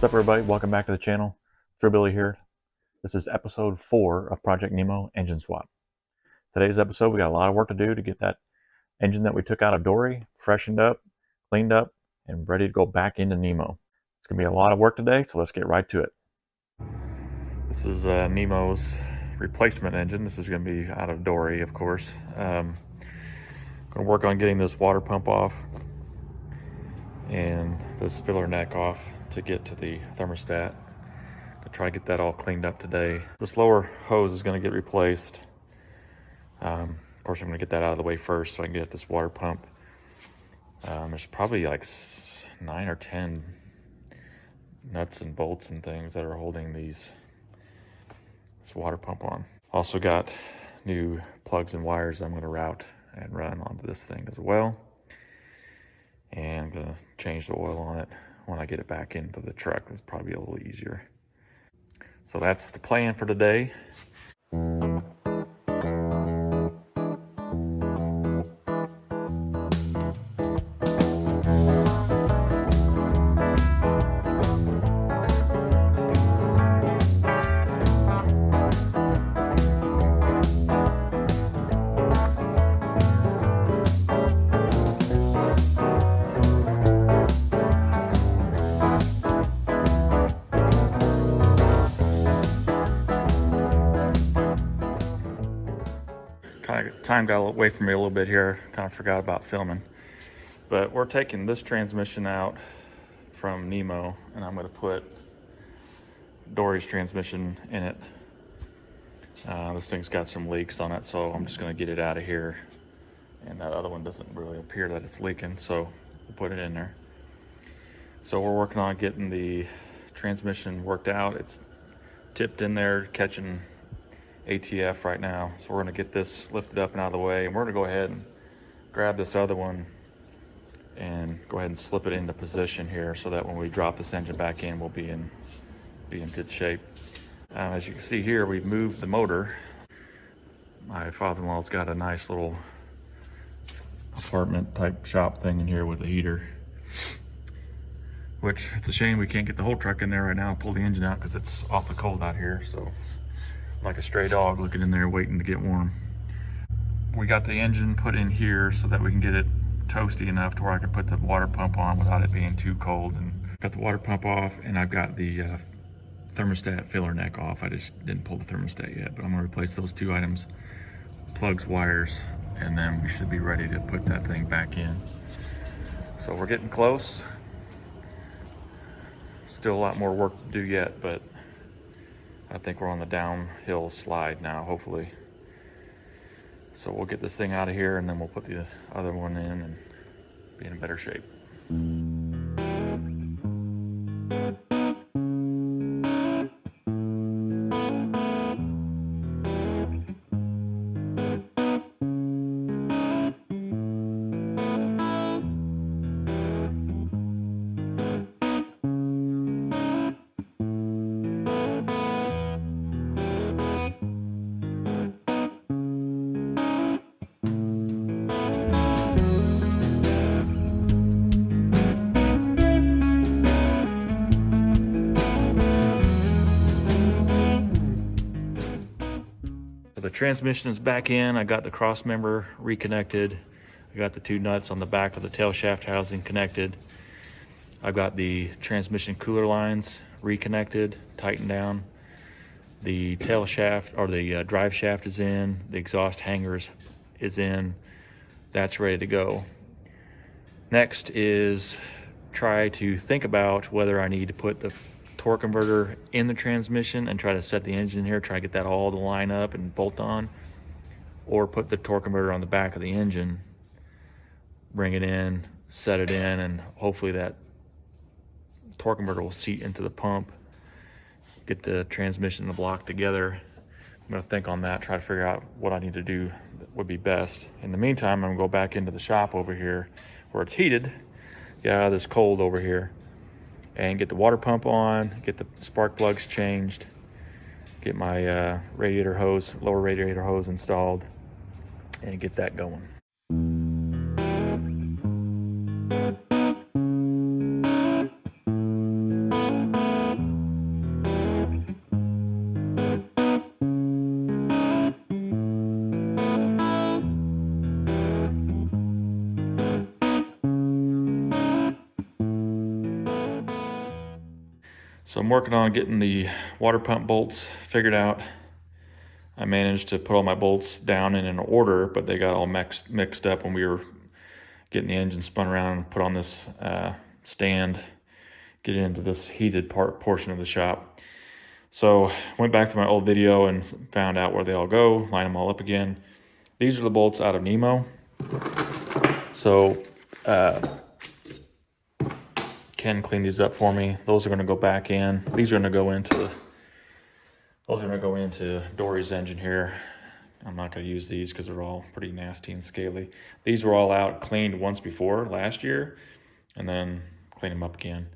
What's up, everybody? Welcome back to the channel. Billy here. This is episode 4 of Project Nemo Engine Swap. Today's episode, we got a lot of work to do to get that engine that we took out of Dory freshened up, cleaned up, and ready to go back into Nemo. It's going to be a lot of work today, so let's get right to it. This is Nemo's replacement engine. This is going to be out of Dory, of course. Going to work on getting this water pump off and this filler neck off to get to the thermostat. Gonna try to get that all cleaned up today. This lower hose is going to get replaced. Of course, I'm going to get that out of the way first so I can get this water pump. There's probably like 9 or 10 nuts and bolts and things that are holding this water pump on. Also got new plugs and wires I'm going to route and run onto this thing as well. And I'm going to change the oil on it when I get it back into the truck. It's probably a little easier. So that's the plan for today. Time got away from me a little bit here. Kind of forgot about filming. But we're taking this transmission out from Nemo, and I'm going to put Dory's transmission in it. This thing's got some leaks on it, so I'm just going to get it out of here. And that other one doesn't really appear that it's leaking, so we'll put it in there. So we're working on getting the transmission worked out. It's tipped in there, catching ATF right now. So we're going to get this lifted up and out of the way, and we're going to go ahead and grab this other one and go ahead and slip it into position here so that when we drop this engine back in, we'll be in good shape. As you can see here, we've moved the motor. My father-in-law's got a nice little apartment type shop thing in here with a heater, which it's a shame we can't get the whole truck in there right now and pull the engine out because it's awfully cold out here. So like a stray dog looking in there waiting to get warm. We got the engine put in here so that we can get it toasty enough to where I can put the water pump on without it being too cold. And got the water pump off, and I've got the thermostat filler neck off. I just didn't pull the thermostat yet, but I'm gonna replace those two items, plugs, wires, and then we should be ready to put that thing back in. So we're getting close. Still a lot more work to do yet, but I think we're on the downhill slide now, hopefully. So we'll get this thing out of here, and then we'll put the other one in and be in better shape. The transmission is back in. I got the cross member reconnected. I got the two nuts on the back of the tail shaft housing connected. I've got the transmission cooler lines reconnected, tightened down. The tail shaft, or the drive shaft, is in. The exhaust hangers is in. That's ready to go. Next is try to think about whether I need to put the torque converter in the transmission and try to set the engine here, try to get that all to line up and bolt on, or put the torque converter on the back of the engine, bring it in, set it in, and hopefully that torque converter will seat into the pump, get the transmission and the block together. I'm going to think on that, try to figure out what I need to do that would be best. In the meantime, I'm going to go back into the shop over here where it's heated, get out of this cold over here, and get the water pump on, get the spark plugs changed, get my radiator hose, lower radiator hose installed, and get that going. So I'm working on getting the water pump bolts figured out. I managed to put all my bolts down in an order, but they got all mixed up when we were getting the engine spun around and put on this stand, get into this heated portion of the shop. So went back to my old video and found out where they all go, line them all up again. These are the bolts out of Nemo. So Ken cleaned these up for me. Those are going to go back in. These are going to go into Dory's engine here. I'm not going to use these because they're all pretty nasty and scaly. These were all out cleaned once before last year, and then clean them up again.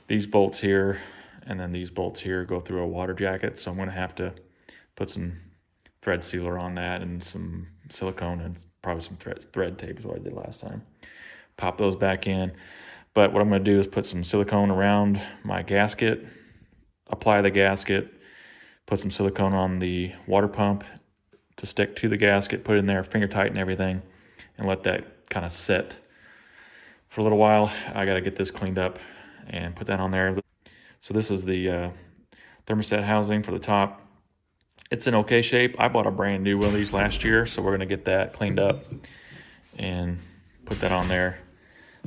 These bolts here and then these bolts here go through a water jacket, so I'm going to have to put some thread sealer on that and some silicone and probably some thread tape is what I did last time. Pop those back in. But what I'm going to do is put some silicone around my gasket, apply the gasket, put some silicone on the water pump to stick to the gasket, put it in there, finger tighten everything, and let that kind of set for a little while. I got to get this cleaned up and put that on there. So this is the thermostat housing for the top. It's in okay shape. I bought a brand new one of these last year, so we're going to get that cleaned up and put that on there.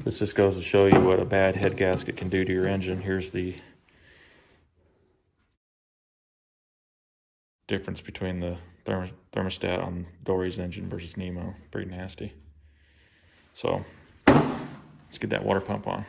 This just goes to show you what a bad head gasket can do to your engine. Here's the difference between the thermostat on Dory's engine versus Nemo. Pretty nasty. So let's get that water pump on.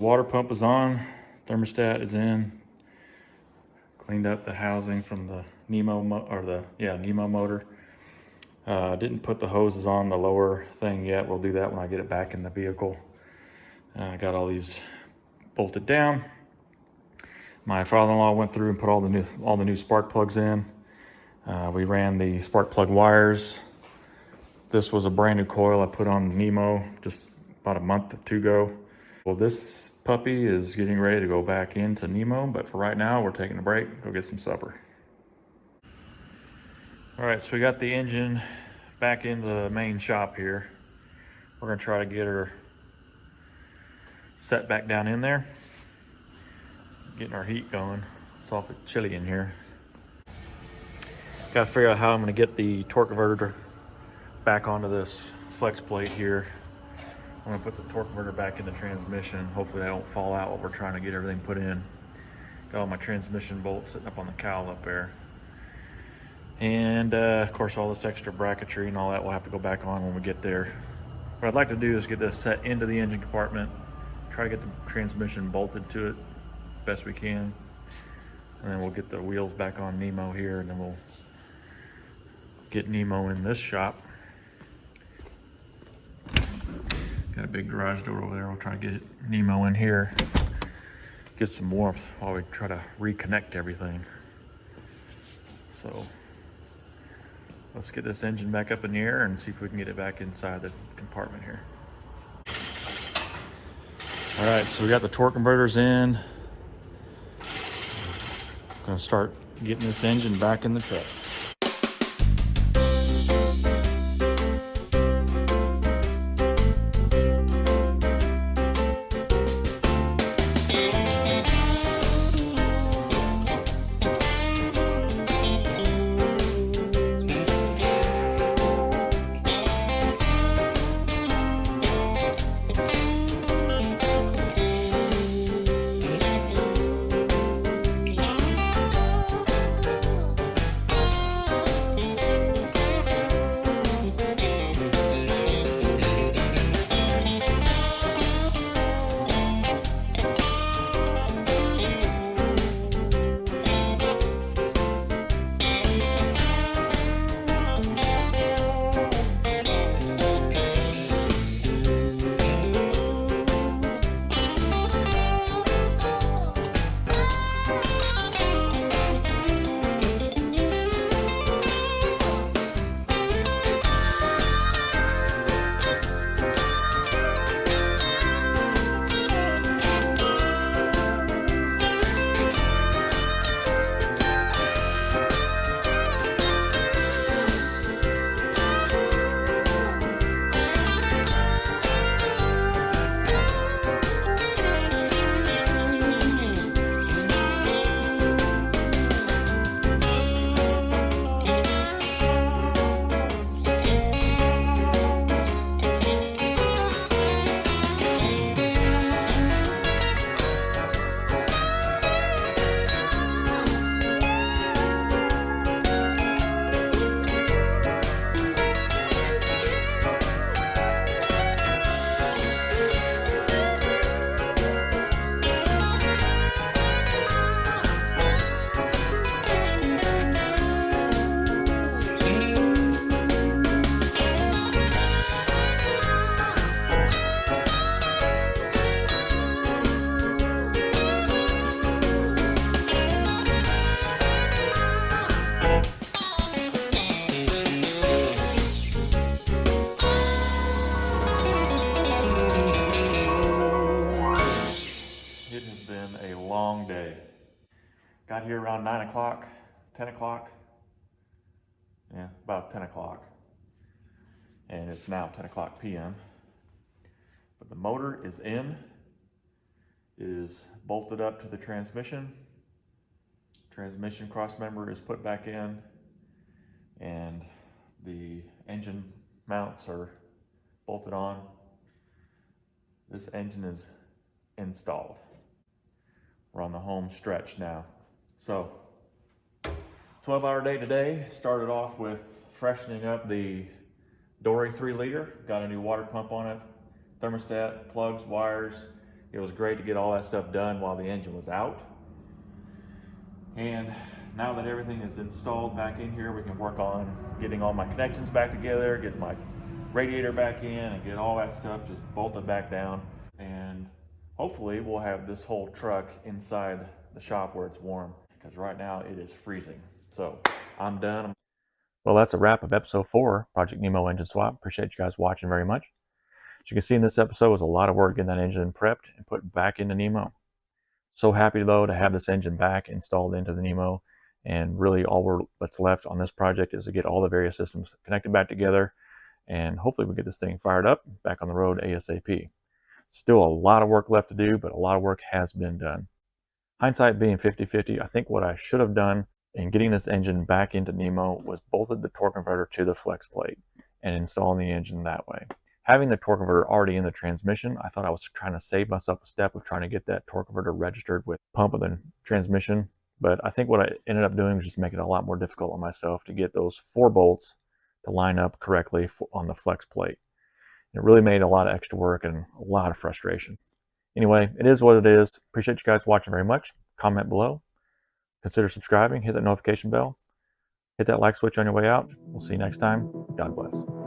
Water pump is on, thermostat is in. Cleaned up the housing from the Nemo motor. Didn't put the hoses on the lower thing yet. We'll do that when I get it back in the vehicle. Got all these bolted down. My father-in-law went through and put all the new spark plugs in. We ran the spark plug wires. This was a brand new coil I put on Nemo just about a month or two ago. Well, this puppy is getting ready to go back into Nemo, but for right now, we're taking a break, go get some supper. All right, so we got the engine back into the main shop here. We're gonna try to get her set back down in there. Getting our heat going. It's awfully chilly in here. Gotta figure out how I'm gonna get the torque converter back onto this flex plate here. I'm gonna put the torque converter back in the transmission. Hopefully that won't fall out while we're trying to get everything put in. Got all my transmission bolts sitting up on the cowl up there. And of course all this extra bracketry and all that will have to go back on when we get there. What I'd like to do is get this set into the engine compartment, try to get the transmission bolted to it best we can. And then we'll get the wheels back on Nemo here, and then we'll get Nemo in this shop. Got a big garage door over there. We'll try to get Nemo in here, get some warmth while we try to reconnect everything. So let's get this engine back up in the air and see if we can get it back inside the compartment here. All right, so we got the torque converters in. Gonna start getting this engine back in the truck. Long day. Got here around 9 o'clock, 10 o'clock. Yeah, about 10 o'clock. And it's now 10 o'clock p.m. But the motor is in. It is bolted up to the transmission. Transmission cross member is put back in. And the engine mounts are bolted on. This engine is installed. We're on the home stretch now. So 12-hour day today. Started off with freshening up the Dory 3-liter. Got a new water pump on it, thermostat, plugs, wires. It was great to get all that stuff done while the engine was out. And now that everything is installed back in here, we can work on getting all my connections back together, get my radiator back in, and get all that stuff just bolted back down. And hopefully we'll have this whole truck inside the shop where it's warm, because right now it is freezing. So I'm done. Well, that's a wrap of episode 4, Project Nemo Engine Swap. Appreciate you guys watching very much. As you can see in this episode, it was a lot of work getting that engine prepped and put back into Nemo. So happy though to have this engine back installed into the Nemo. And really all that's left on this project is to get all the various systems connected back together. And hopefully we get this thing fired up, back on the road ASAP. Still a lot of work left to do, but a lot of work has been done. Hindsight being 50-50, I think what I should have done in getting this engine back into Nemo was bolted the torque converter to the flex plate and installing the engine that way. Having the torque converter already in the transmission, I thought I was trying to save myself a step of trying to get that torque converter registered with pump of the transmission. But I think what I ended up doing was just make it a lot more difficult on myself to get those 4 bolts to line up correctly on the flex plate. It really made a lot of extra work and a lot of frustration. Anyway, it is what it is. Appreciate you guys watching very much. Comment below. Consider subscribing. Hit that notification bell. Hit that like switch on your way out. We'll see you next time. God bless.